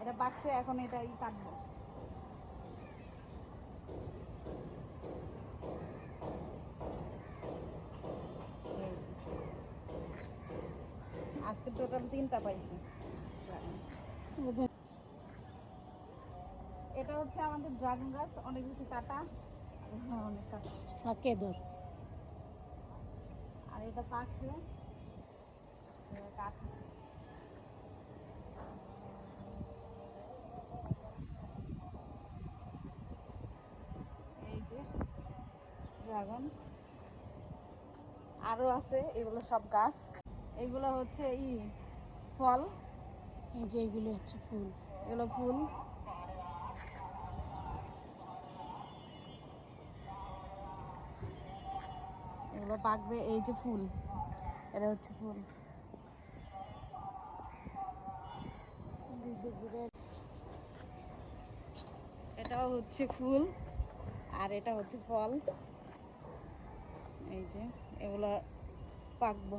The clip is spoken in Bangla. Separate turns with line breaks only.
এটা পাকছে, এখন এটা কাটবো। আজকে টোটাল 3টা পাইছি। এটা হচ্ছে আমাদের ড্রাগন গাছ, অনেক বেশি কাটা। হ্যাঁ, অনেক কাটা।
ফাঁকে ধর।
আর এটা পাকছে কাঠ। এই যে ড্রাগন আরো আছে, এগুলো সব গাছ। এগুলো হচ্ছে ফল।
এই যে এগুলো হচ্ছে ফুল।
এগুলো ফুল। এগুলো পাকবে। এই যে ফুল, এটা হচ্ছে ফুল। এটাও হচ্ছে ফুল, আর এটা হচ্ছে ফল। এই যে এগুলা পাকবো।